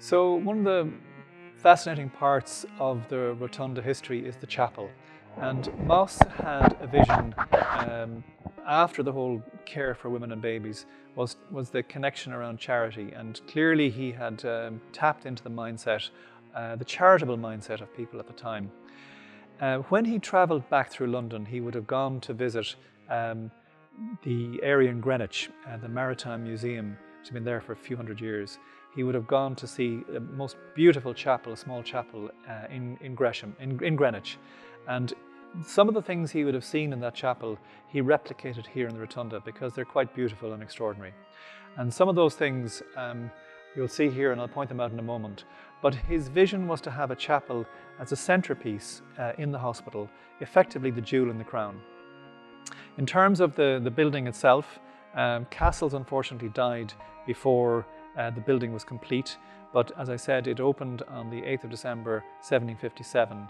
So one of the fascinating parts of the Rotunda history is the chapel. And Mosse had a vision after the whole care for women and babies was the connection around charity. And clearly he had tapped into the mindset, the charitable mindset of people at the time. When he travelled back through London, he would have gone to visit the area in Greenwich, the Maritime Museum, which had been there for a few hundred years. He would have gone to see the most beautiful chapel, a small chapel in Greenwich. And some of the things he would have seen in that chapel, he replicated here in the Rotunda because they're quite beautiful and extraordinary. And some of those things you'll see here, and I'll point them out in a moment. But his vision was to have a chapel as a centerpiece in the hospital, effectively the jewel in the crown. In terms of the building itself, Castles unfortunately died before the building was complete, but as I said, it opened on the 8th of December 1757.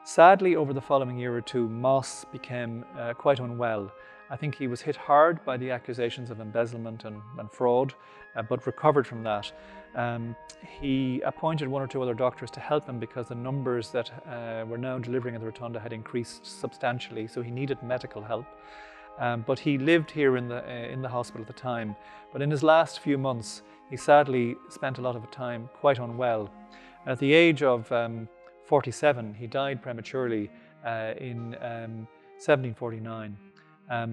Sadly, over the following year or two, Mosse became quite unwell. I think he was hit hard by the accusations of embezzlement and fraud, but recovered from that. He appointed one or two other doctors to help him because the numbers that were now delivering at the Rotunda had increased substantially, so he needed medical help. But he lived here in the hospital at the time. But in his last few months, he sadly spent a lot of time quite unwell. At the age of 47, he died prematurely in 1749.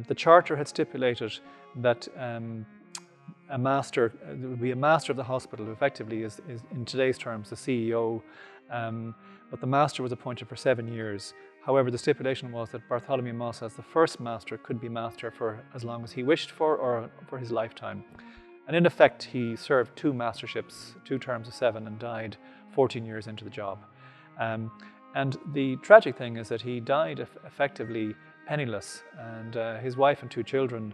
The charter had stipulated that a master, there would be a master of the hospital, who effectively is in today's terms the CEO, but the master was appointed for 7 years. However, the stipulation was that Bartholomew Mosse, as the first master, could be master for as long as he wished for or for his lifetime. And in effect, he served 2 masterships, 2 terms of 7, and died 14 years into the job. And the tragic thing is that he died effectively penniless, and his wife and 2 children,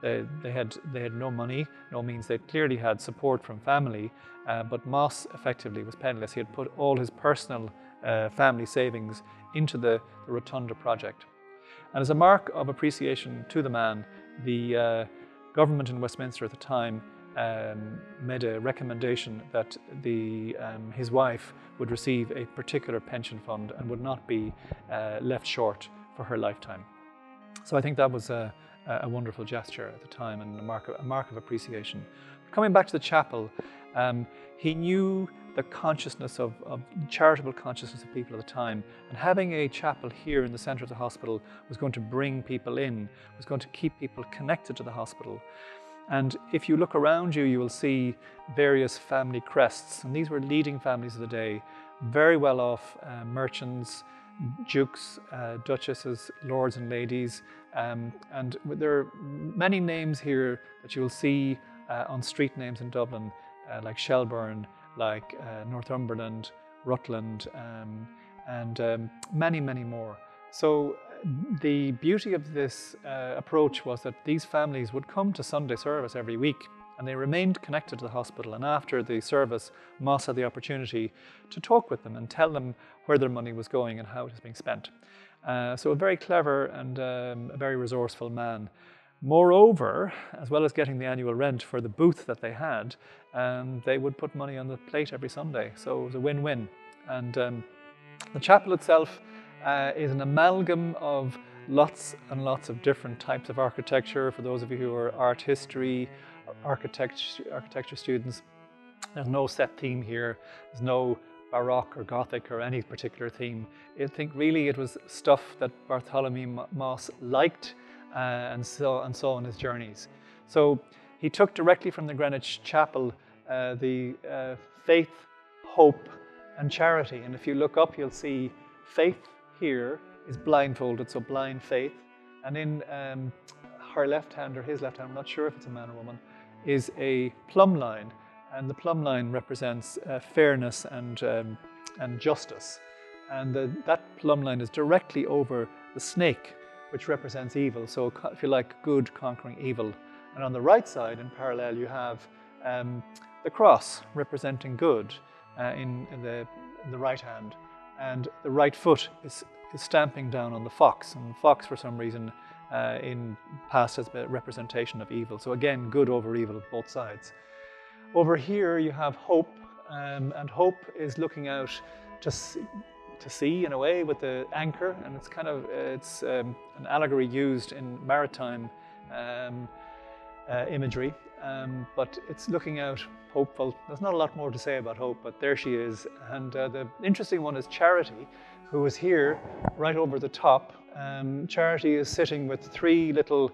they had no money, no means. They clearly had support from family, but Mosse effectively was penniless. He had put all his personal family savings into the Rotunda project. And as a mark of appreciation to the man, the government in Westminster at the time made a recommendation that his wife would receive a particular pension fund and would not be left short for her lifetime. So I think that was a wonderful gesture at the time and a mark of appreciation. Coming back to the chapel, he knew the consciousness of charitable consciousness of people at the time, and having a chapel here in the centre of the hospital was going to bring people in, was going to keep people connected to the hospital. And if you look around you, you will see various family crests, and these were leading families of the day, very well off merchants, dukes, duchesses, lords and ladies, and there are many names here that you will see on street names in Dublin, like Shelburne, like Northumberland, Rutland, and many, many more. So the beauty of this approach was that these families would come to Sunday service every week, and they remained connected to the hospital. And after the service, Mosse had the opportunity to talk with them and tell them where their money was going and how it was being spent. So a very clever and a very resourceful man. Moreover, as well as getting the annual rent for the booth that they had, they would put money on the plate every Sunday. So it was a win-win. And the chapel itself is an amalgam of lots and lots of different types of architecture. For those of you who are art history, architecture students, there's no set theme here. There's no Baroque or Gothic or any particular theme. I think really it was stuff that Bartholomew Mosse liked and saw in his journeys. So he took directly from the Greenwich Chapel the faith, hope and charity. And if you look up, you'll see faith here is blindfolded, so blind faith. And in her left hand, or his left hand, I'm not sure if it's a man or woman, is a plumb line. And the plumb line represents fairness and justice. And that plumb line is directly over the snake, which represents evil. So if you like, good conquering evil. And on the right side, in parallel, you have the cross representing good in the right hand. And the right foot is stamping down on the fox. And the fox, for some reason, in past has been a representation of evil. So again, good over evil, both sides. Over here you have Hope, and Hope is looking out to sea in a way with the anchor, and it's an allegory used in maritime imagery, but it's looking out hopeful. There's not a lot more to say about Hope, but there she is. And the interesting one is Charity, who is here right over the top. Charity is sitting with three little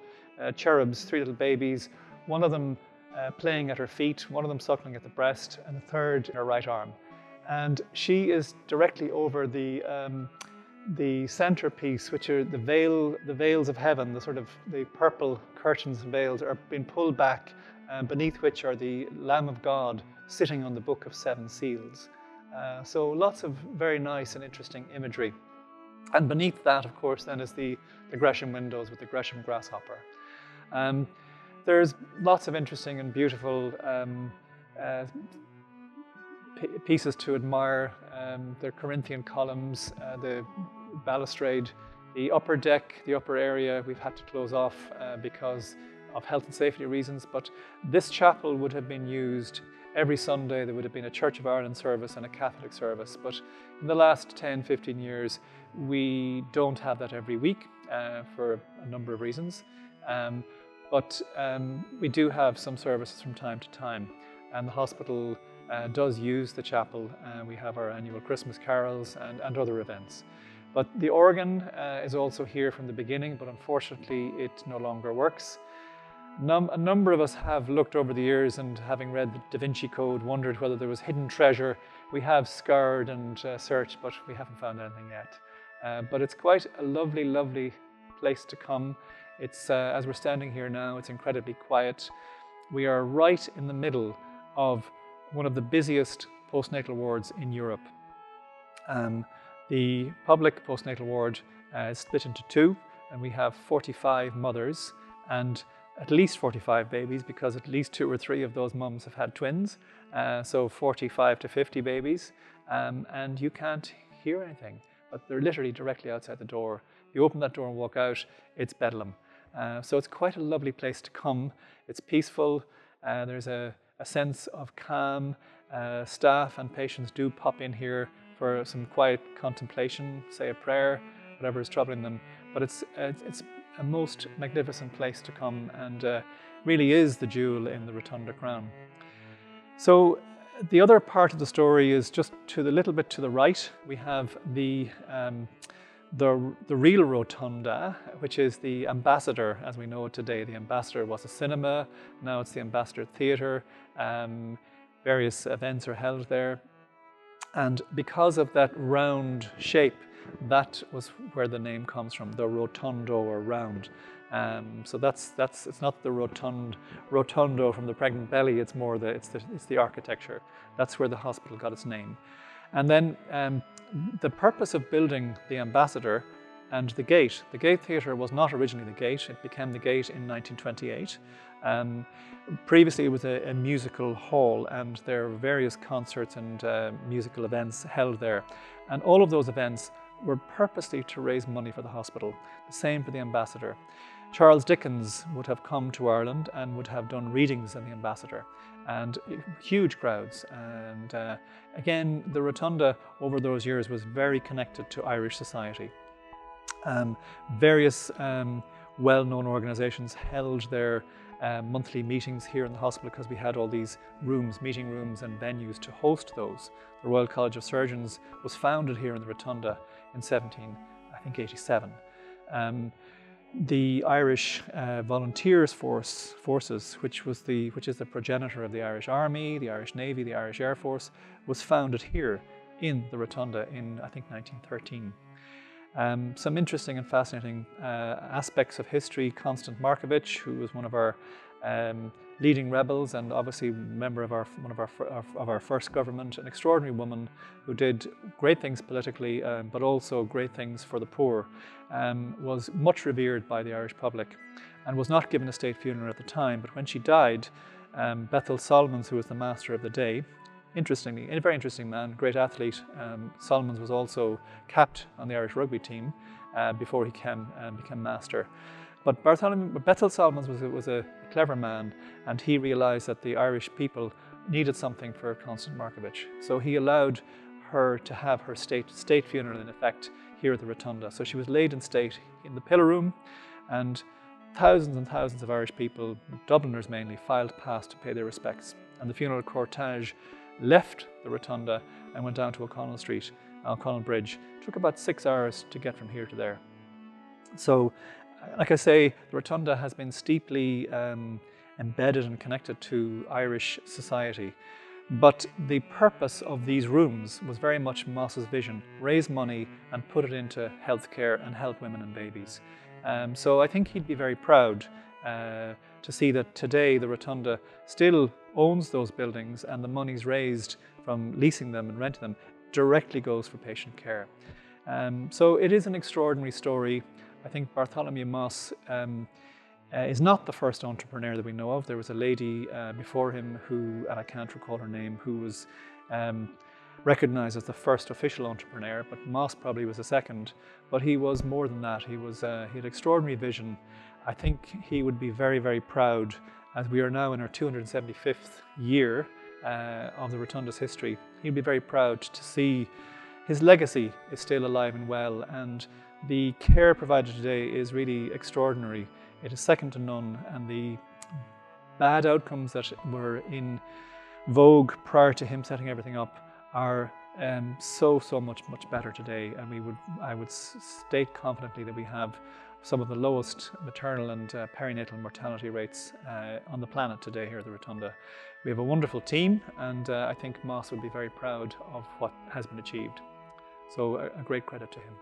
cherubs, three little babies, one of them playing at her feet, one of them suckling at the breast, and the third in her right arm. And she is directly over the centerpiece, which are the veils of heaven, the purple curtains and veils are being pulled back, beneath which are the Lamb of God sitting on the book of 7 seals. So lots of very nice and interesting imagery. And beneath that, of course, then is the Gresham windows with the Gresham grasshopper. There's lots of interesting and beautiful pieces to admire. The Corinthian columns, the balustrade, the upper deck, the upper area we've had to close off because of health and safety reasons, but this chapel would have been used every Sunday. There would have been a Church of Ireland service and a Catholic service, but in the last 10-15 years we don't have that every week for a number of reasons, but we do have some services from time to time, and the hospital does use the chapel. We have our annual Christmas carols and other events. But the organ is also here from the beginning, but unfortunately it no longer works. A number of us have looked over the years and, having read the Da Vinci Code, wondered whether there was hidden treasure. We have scoured and searched, but we haven't found anything yet. But it's quite a lovely, lovely place to come. It's as we're standing here now, it's incredibly quiet. We are right in the middle of one of the busiest postnatal wards in Europe. The public postnatal ward is split into 2, and we have 45 mothers and at least 45 babies, because at least 2 or 3 of those mums have had twins, so 45 to 50 babies, and you can't hear anything, but they're literally directly outside the door. You open that door and walk out, it's bedlam. So it's quite a lovely place to come. It's peaceful, there's a sense of calm. Staff and patients do pop in here for some quiet contemplation, say a prayer, whatever is troubling them. But it's a most magnificent place to come, and really is the jewel in the Rotunda crown. So the other part of the story is just a little bit to the right. We have the real Rotunda, which is the Ambassador as we know it today. The Ambassador was a cinema, now it's the Ambassador Theatre. Various events are held there. And because of that round shape, that was where the name comes from, the rotondo or round. So it's not the rotondo from the pregnant belly. It's more it's the architecture. That's where the hospital got its name. And then the purpose of building the Ambassador and the Gate. The Gate Theatre was not originally the Gate. It became the Gate in 1928. Previously it was a musical hall, and there were various concerts and musical events held there. And all of those events were purposely to raise money for the hospital. The same for the Ambassador. Charles Dickens would have come to Ireland and would have done readings in the Ambassador, and huge crowds. And again, the Rotunda over those years was very connected to Irish society. Various well-known organisations held their monthly meetings here in the hospital, because we had all these rooms, meeting rooms and venues to host those. The Royal College of Surgeons was founded here in the Rotunda in 1787. The Irish Volunteers Forces, which is the progenitor of the Irish Army, the Irish Navy, the Irish Air Force, was founded here in the Rotunda in, I think, 1913. Some interesting and fascinating aspects of history. Constant Markovich, who was one of our leading rebels and obviously member of our first government, an extraordinary woman who did great things politically, but also great things for the poor, was much revered by the Irish public and was not given a state funeral at the time. But when she died, Bethel Solomons, who was the master of the day, interestingly, a very interesting man, great athlete. Solomons was also capped on the Irish rugby team before he became master. But Bethel Solomons was a clever man, and he realized that the Irish people needed something for Constance Markievicz. So he allowed her to have her state funeral, in effect, here at the Rotunda. So she was laid in state in the pillar room, and thousands of Irish people, Dubliners mainly, filed past to pay their respects. And the funeral cortege left the Rotunda and went down to O'Connell Street, O'Connell Bridge. It took about 6 hours to get from here to there. So, like I say, the Rotunda has been steeply embedded and connected to Irish society. But the purpose of these rooms was very much Mosse's vision: raise money and put it into healthcare and help women and babies. So I think he'd be very proud to see that today the Rotunda still owns those buildings, and the monies raised from leasing them and renting them directly goes for patient care. So it is an extraordinary story. I think Bartholomew Mosse is not the first entrepreneur that we know of. There was a lady before him who, and I can't recall her name, who was recognized as the first official entrepreneur, but Mosse probably was the second. But he was more than that. He had extraordinary vision. I think he would be very, very proud, as we are now in our 275th year of the Rotunda's history. He'd be very proud to see his legacy is still alive and well, and the care provided today is really extraordinary. It is second to none, and the bad outcomes that were in vogue prior to him setting everything up are so much better today. And I would state confidently that we have some of the lowest maternal and perinatal mortality rates on the planet today here at the Rotunda. We have a wonderful team, and I think Mosse would be very proud of what has been achieved. So a great credit to him.